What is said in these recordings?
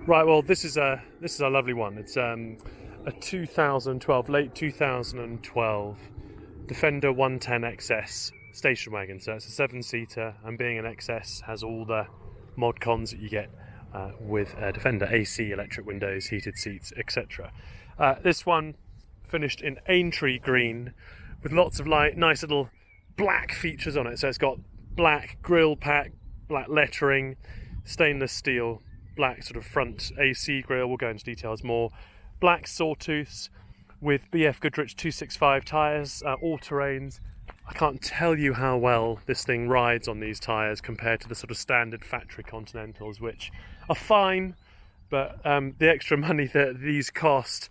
Right, well, this is a lovely one. It's a 2012, late 2012 Defender 110 XS station wagon. So it's a 7-seater, and being an XS has all the mod cons that you get with a Defender: AC, electric windows, heated seats, etc. This one finished in Aintree green with lots of nice little black features on it. So it's got black grille pack, black lettering, stainless steel, black sort of front AC grille. We'll go into details more. Black sawtooths with BF Goodrich 265 tyres, all terrains. I can't tell you how well this thing rides on these tyres compared to the sort of standard factory Continentals, which are fine, but the extra money that these cost,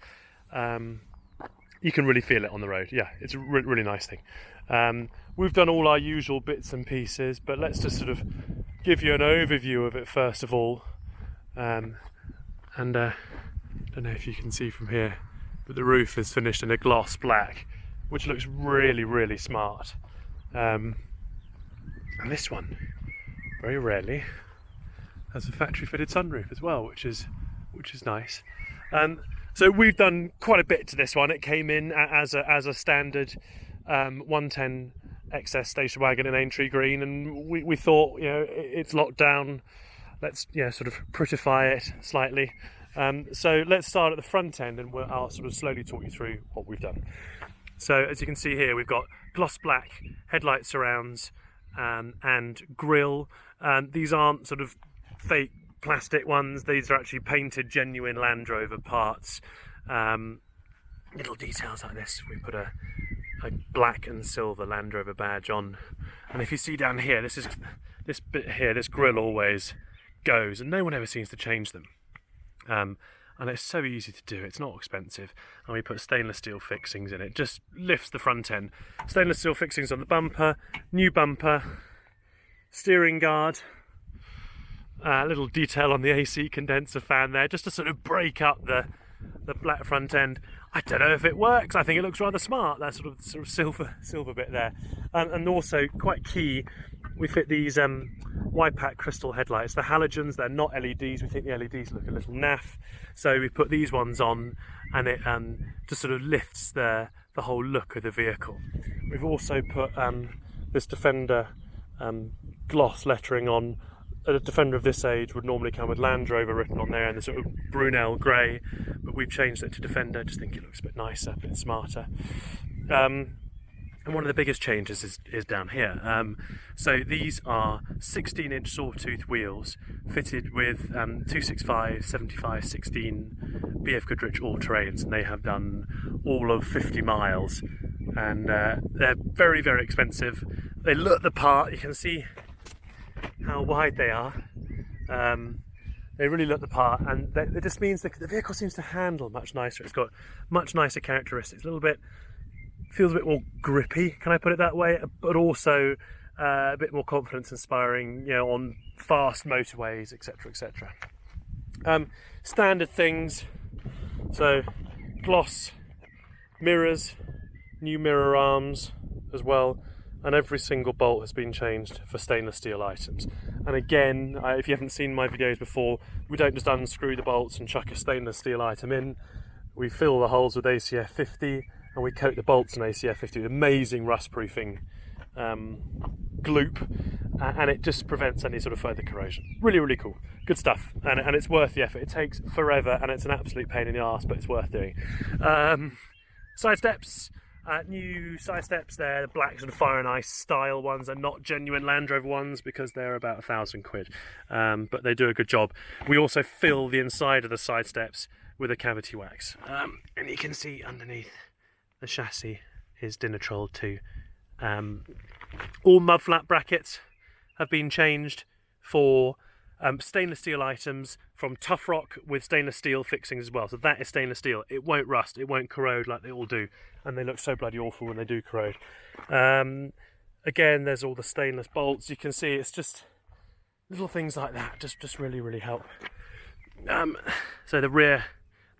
you can really feel it on the road. Yeah, it's a really nice thing. We've done all our usual bits and pieces, but let's just sort of give you an overview of it first of all. I don't know if you can see from here, but the roof is finished in a gloss black, which looks really smart. And this one, very rarely, has a factory fitted sunroof as well, which is nice. So we've done quite a bit to this one. It came in as a standard 110 XS station wagon in Aintree green, and we thought, you know, it's locked down. Let's sort of prettify it slightly. So let's start at the front end, and I'll sort of slowly talk you through what we've done. So as you can see here, we've got gloss black headlight surrounds and grille. These aren't sort of fake plastic ones. These are actually painted genuine Land Rover parts. Little details like this. We put a black and silver Land Rover badge on, and if you see down here, this bit here, this grille always goes, and no one ever seems to change them. And it's so easy to do. It's not expensive, and we put stainless steel fixings in it. Just lifts the front end. Stainless steel fixings on the bumper, new bumper, steering guard, little detail on the AC condenser fan there, just to sort of break up the black front end. I don't know if it works. I think it looks rather smart, that sort of silver bit there. And also quite key, we fit these wide pack crystal headlights. The halogens, they're not LEDs. We think the LEDs look a little naff, so we put these ones on, and it just sort of lifts the whole look of the vehicle. We've also put this Defender gloss lettering on. A Defender of this age would normally come with Land Rover written on there in the sort of Brunel grey, but we've changed it to Defender. Just think it looks a bit nicer, a bit smarter. And one of the biggest changes is down here. So these are 16-inch sawtooth wheels fitted with 265, 75, 16 BF Goodrich all-terrains, and they have done all of 50 miles. And they're very expensive. They look the part. You can see how wide they are. They really look the part, and it just means the vehicle seems to handle much nicer. It's got much nicer characteristics. Feels a bit more grippy, can I put it that way, but also a bit more confidence inspiring, you know, on fast motorways, etc. Standard things, so gloss mirrors, new mirror arms as well, and every single bolt has been changed for stainless steel items. And again, if you haven't seen my videos before, we don't just unscrew the bolts and chuck a stainless steel item in. We fill the holes with ACF 50, and we coat the bolts in ACF 50 with amazing rust proofing gloop, and it just prevents any sort of further corrosion. Really cool, good stuff, and it's worth the effort. It takes forever, and it's an absolute pain in the arse, but it's worth doing. Sidesteps, new Sidesteps. They're the black sort of fire and ice style ones. They're not genuine Land Rover ones because they're about £1,000, but they do a good job. We also fill the inside of the Sidesteps with a cavity wax, and you can see underneath the chassis is Dinatrol too. All mud flap brackets have been changed for stainless steel items from Tough Rock with stainless steel fixings as well. So that is stainless steel. It won't rust, it won't corrode like they all do, and they look so bloody awful when they do corrode. Again, there's all the stainless bolts. You can see it's just little things like that just really help. So the rear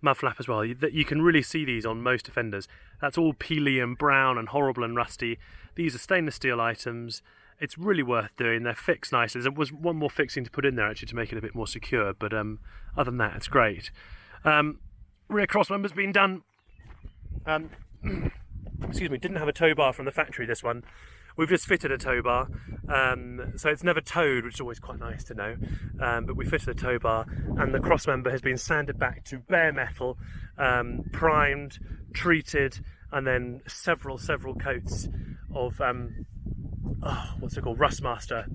mud flap as well, you can really see these on most Defenders. That's all peely and brown and horrible and rusty. These are stainless steel items. it's really worth doing. They're fixed nicely. There was one more fixing to put in there actually to make it a bit more secure, but other than that, it's great. Rear cross member's been done. Excuse me, didn't have a tow bar from the factory, this one. We've just fitted a tow bar, so it's never towed, which is always quite nice to know. But we fitted a tow bar, and the cross member has been sanded back to bare metal, primed, treated, and then several coats of what's it called? Rustmaster,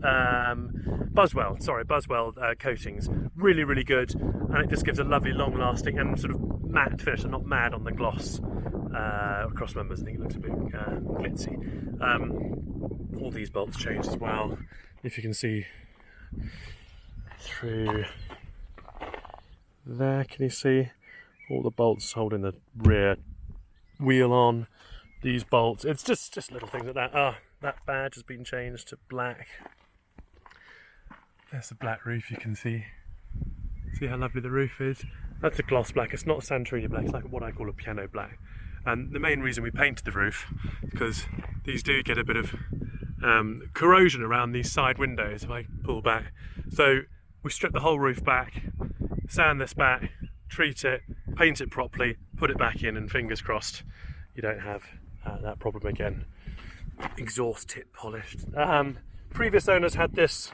Buzzwell coatings. Really good, and it just gives a lovely, long-lasting and sort of matte finish. I'm not mad on the gloss cross members. I think it looks a bit glitzy. All these bolts changed as well. If you can see through there, can you see all the bolts holding the rear wheel on? These bolts, it's just little things like that. That badge has been changed to black. There's the black roof, you can see. See how lovely the roof is? That's a gloss black, it's not Santorini black, it's like what I call a piano black. And the main reason we painted the roof is because these do get a bit of corrosion around these side windows if I pull back. So we strip the whole roof back, sand this back, treat it, paint it properly, put it back in, and fingers crossed you don't have that problem again. Exhaust tip polished. Previous owners had this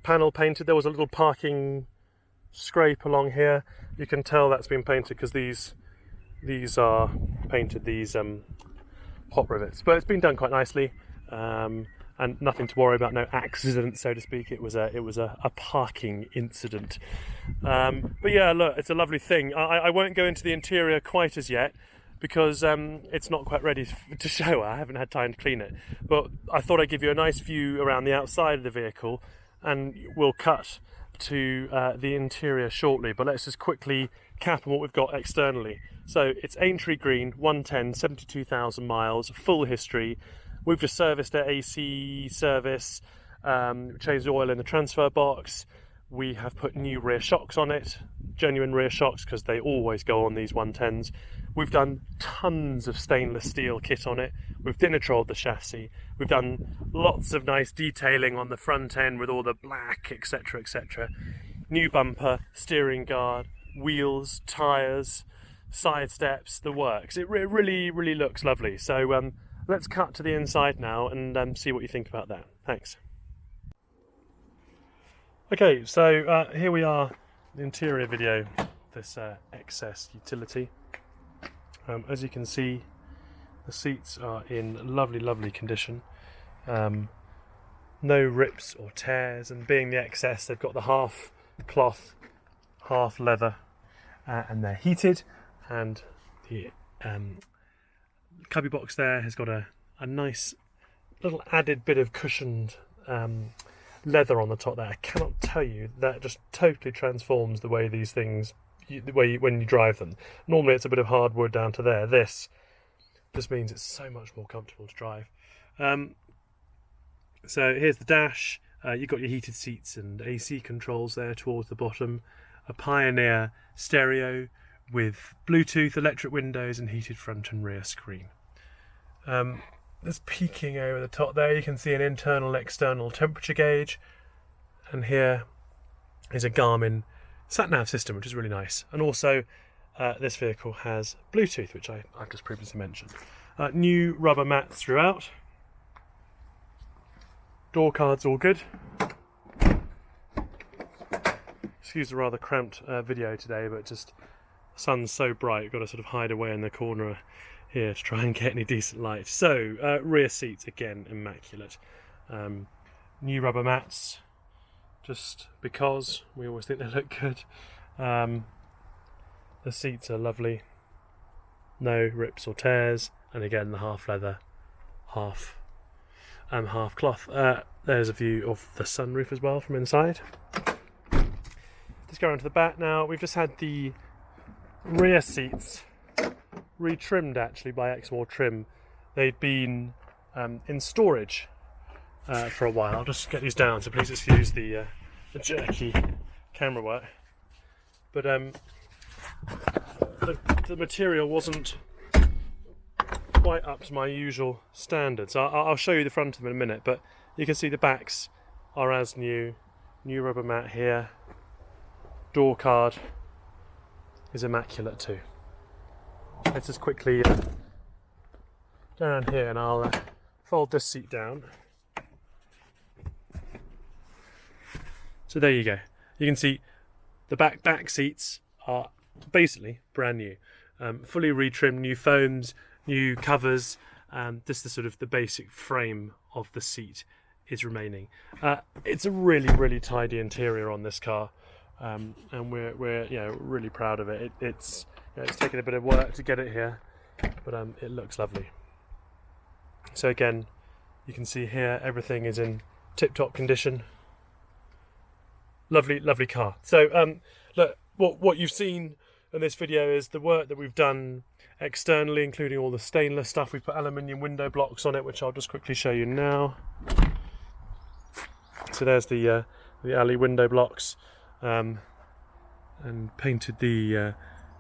panel painted. There was a little parking scrape along here. You can tell that's been painted because these are painted, these hot rivets. But it's been done quite nicely, and nothing to worry about. No accident, so to speak. It was a parking incident. But yeah, look, it's a lovely thing. I won't go into the interior quite as yet, because it's not quite ready to show. I haven't had time to clean it, but I thought I'd give you a nice view around the outside of the vehicle, and we'll cut to the interior shortly. But let's just quickly cap on what we've got externally. So it's Aintree Green, 110, 72,000 miles, full history. We've just serviced their AC service, changed the oil in the transfer box. We have put new rear shocks on it, genuine rear shocks, because they always go on these 110s. We've done tons of stainless steel kit on it. We've Dinitrolled the chassis. We've done lots of nice detailing on the front end with all the black, etc, etc. New bumper, steering guard, wheels, tyres, side steps, the works. It really looks lovely. So let's cut to the inside now and see what you think about that. Thanks. Okay, so here we are, the interior video, this XS utility. As you can see, the seats are in lovely condition. No rips or tears, and being the XS, they've got the half cloth, half leather, and they're heated. And the cubby box there has got a nice little added bit of cushioned leather on the top there. I cannot tell you, that just totally transforms the way these things, when you drive them. Normally it's a bit of hardwood down to there. This just means it's so much more comfortable to drive. So here's the dash. You've got your heated seats and AC controls there towards the bottom. A Pioneer stereo with Bluetooth, electric windows, and heated front and rear screen. There's peeking over the top there. You can see an internal and external temperature gauge, and here is a Garmin sat-nav system, which is really nice. And also this vehicle has Bluetooth, which I've just previously mentioned. New rubber mats throughout. Door cards all good. Excuse the rather cramped video today, but just the sun's so bright, you've got to sort of hide away in the corner here to try and get any decent light. So rear seats again immaculate. New rubber mats, just because we always think they look good. The seats are lovely, no rips or tears, and again the half leather, half cloth. There's a view of the sunroof as well from inside. Let's go on to the back now. We've just had the rear seats retrimmed actually by Exmoor Trim. They'd been in storage for a while. I'll just get these down, so please excuse the jerky camera work. But the material wasn't quite up to my usual standards. I'll show you the front of them in a minute, but you can see the backs are as new. New rubber mat here. Door card is immaculate too. Let's just quickly down here, and I'll fold this seat down. So there you go. You can see the back seats are basically brand new, fully retrimmed, new foams, new covers. Just the sort of the basic frame of the seat is remaining. It's a really tidy interior on this car, and we're really proud of it. It's taken a bit of work to get it here, but it looks lovely. So again, you can see here everything is in tip-top condition. Lovely car. So look, what you've seen in this video is the work that we've done externally, including all the stainless stuff. We've put aluminium window blocks on it, which I'll just quickly show you now. So there's the alley window blocks, and painted the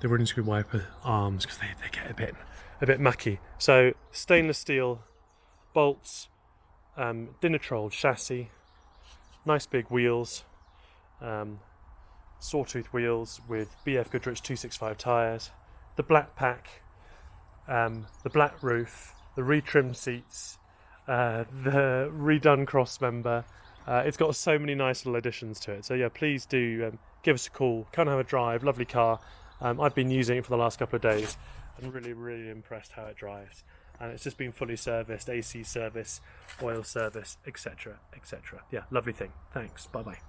windscreen wiper arms because they get a bit mucky. So stainless steel bolts, Dinitrol chassis, nice big wheels. Sawtooth wheels with BF Goodrich 265 tyres, the black pack, the black roof, the retrimmed seats, the redone cross member. It's got so many nice little additions to it. So yeah, please do give us a call, come and have a drive. Lovely car. I've been using it for the last couple of days and really impressed how it drives. And it's just been fully serviced, AC service, oil service, etc. Yeah, lovely thing. Thanks. Bye bye.